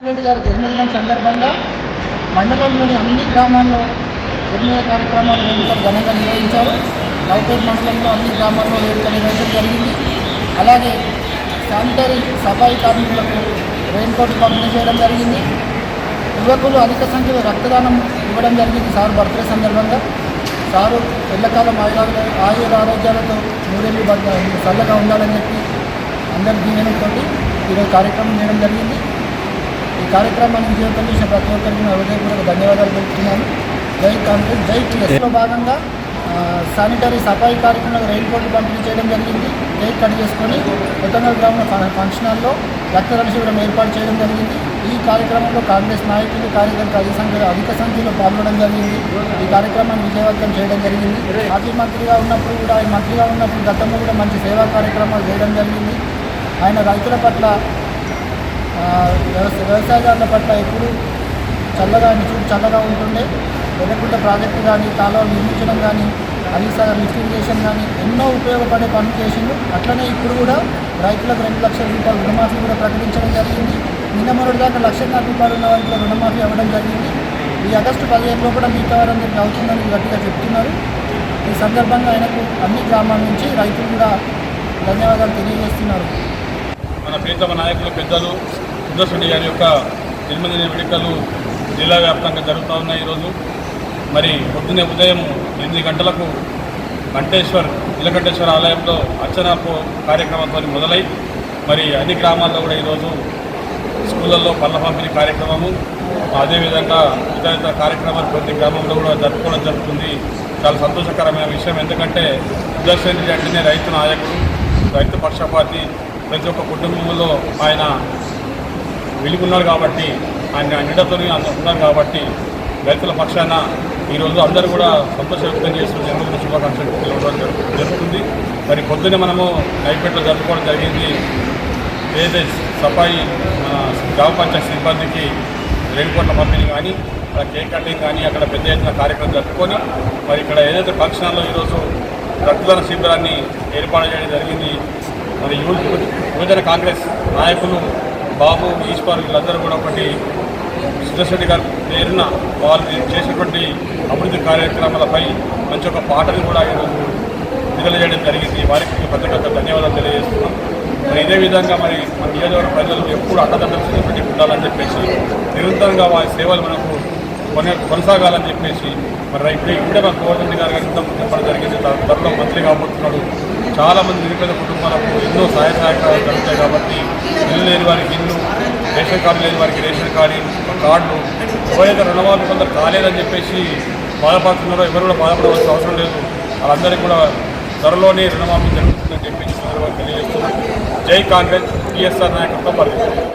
రెడ్డి గారి జన్మదినం సందర్భంగా మండలంలోని అన్ని గ్రామాల్లో ఎన్నో కార్యక్రమాలు వేడుకలు ఘనంగా నిర్వహించారు. నౌపేట్ మండలంలో అన్ని గ్రామాల్లో వేడుకలు నిర్వహించడం జరిగింది. అలాగే శానిటరీ సఫాయి కార్మికులకు రెయిన్కోట్ పంపిణీ చేయడం జరిగింది. యువకులు అధిక సంఖ్యలో రక్తదానం ఇవ్వడం జరిగింది. సార్ బర్త్డే సందర్భంగా సారు ఎల్లకాలం ఆరోగ్యాలతో నూరేళ్ళు చల్లగా ఉండాలని చెప్పి అందరి దీవెనతో ఈరోజు కార్యక్రమం చేయడం జరిగింది. ఈ కార్యక్రమాన్ని విజయవంతం చేసిన ప్రతి ఒక్కరికి హృదయపూర్వక ధన్యవాదాలు తెలుపుతున్నాను. జై కాంగ్రెస్, జై టీఆర్ఎస్లో భాగంగా శానిటరీ సఫాయి కార్యక్రమంలో రెయిన్కోట్లు పంపిణీ చేయడం జరిగింది. కేక్ కట్ చేసుకొని కొత్తగూడెం గ్రామ ఫంక్షన్ హాల్లో రక్తదాన శిబిరం ఏర్పాటు చేయడం జరిగింది. ఈ కార్యక్రమంలో కాంగ్రెస్ నాయకులు కార్యకర్తలు అధిక సంఖ్యలో పాల్గొనడం జరిగింది. ఈ కార్యక్రమాన్ని విజయవంతం చేయడం జరిగింది. మాజీ మంత్రిగా ఉన్నప్పుడు కూడా ఆయన మంత్రిగా ఉన్నప్పుడు గతంలో కూడా మంచి సేవా కార్యక్రమాలు చేయడం జరిగింది. ఆయన రైతుల పట్ల వ్యవసాయదారుల పట్ల ఎప్పుడు చల్లగా ఉంటుండే. వెదకుంట ప్రాజెక్టు కానీ కాలువలు నిర్మించడం కానీ అలీసాగర్ లిఫ్టిగేషన్ కానీ ఎన్నో ఉపయోగపడే పనులు చేసిండు. అట్లనే ఇప్పుడు కూడా రైతులకు 2 లక్షల రూపాయలు రుణమాఫీ కూడా ప్రకటించడం జరిగింది. నిన్న మొన్నటి దాకా 1,00,000 రూపాయలు ఉన్న వారికి రుణమాఫీ అవ్వడం జరిగింది. ఈ ఆగస్టు 15లో కూడా మిగతా వారందరికీ అవుతుందని గట్టిగా చెప్తున్నారు. ఈ సందర్భంగా ఆయనకు అన్ని గ్రామాల నుంచి రైతులు కూడా ధన్యవాదాలు తెలియజేస్తున్నారు. మన ప్రీతమ నాయకులు పెద్దలు సుదర్శన్ గారి యొక్క జన్మదిన వేడుకలు జిల్లా వ్యాప్తంగా జరుగుతూ ఉన్నాయి. ఈరోజు మరి పొద్దున్నే ఉదయం 8 గంటలకు నీలకంఠేశ్వర ఆలయంలో అర్చన కార్యక్రమంతో మొదలై మరి అన్ని గ్రామాల్లో కూడా ఈరోజు స్కూళ్ళల్లో పళ్ళ పంపిణీ కార్యక్రమము, అదేవిధంగా ఇతర కార్యక్రమాలు ప్రతి గ్రామంలో కూడా జరుపుకోవడం జరుగుతుంది. చాలా సంతోషకరమైన విషయం. ఎందుకంటే సుదర్శన్ రెడ్డి అంటేనే రైతు నాయకుడు, రైతు పక్షపాతి. ప్రతి ఒక్క కుటుంబంలో ఆయన వెలుగున్నాడు కాబట్టి, ఆయన నీడతో ఉన్నారు కాబట్టి రైతుల పక్షాన ఈరోజు అందరూ కూడా సంతోష వ్యక్తం చేస్తూ జన్మదిన శుభాకాంక్షలు తెలియడం జరుగుతుంది. మరి పొద్దున్నే మనము నైపేటలో జరుపుకోవడం జరిగింది. ఏదైతే సఫాయి గ్రామ పంచాయతీ సిబ్బందికి రెయిన్కోట్ల పంపిణీ కానీ, అక్కడ కేక్ కటింగ్ కానీ, అక్కడ పెద్ద ఎత్తున కార్యక్రమం జరుపుకొని మరి ఇక్కడ ఏదైతే ఫంక్షన్లో ఈరోజు రక్తదాన శిబిరాన్ని ఏర్పాటు చేయడం జరిగింది. మరి యువజన కాంగ్రెస్ నాయకులు బాబు, ఈశ్వర్ వీళ్ళందరూ కూడా ఒకటి సుదర్శన్ గారి పేరున వాళ్ళు చేసినటువంటి అభివృద్ధి కార్యక్రమాలపై మంచి ఒక పాటను కూడా ఈరోజు విడుదల చేయడం జరిగింది. వారికి ప్రత్యేకంగా ధన్యవాదాలు తెలియజేస్తున్నాం. మరి ఇదే విధంగా మరి మన నియోజకవర్గ ప్రజలు ఎప్పుడు అడ్డదండలు ఉండాలని చెప్పేసి నిరంతరంగా వారి సేవలు మనకు కొనసాగాలని చెప్పేసి మరి ఇప్పుడే మన గవర్నమెంట్ గారు చెప్పడం జరిగింది. త్వరలో మంత్రి కాబోతున్నాడు. చాలామంది నిరుపేద కుటుంబాలకు ఎన్నో సహాయకాలు జరుగుతాయి కాబట్టి ఇల్లు లేని వారికి ఇల్లు, రేషన్ కార్డు లేని వారికి రేషన్ కార్డులు, ఎవరైతే రుణమాఫీ కొందరు కాలేదని చెప్పేసి బాధపడుతున్నారో ఎవరు కూడా బాధపడవలసిన అవసరం లేదు. వాళ్ళందరికీ కూడా త్వరలోనే రుణమాఫీ జరుగుతుందని చెప్పేసి తెలియజేస్తున్నాం. జై కాంగ్రెస్, టీఎస్ఆర్ నాయకత్వం పరిస్థితి.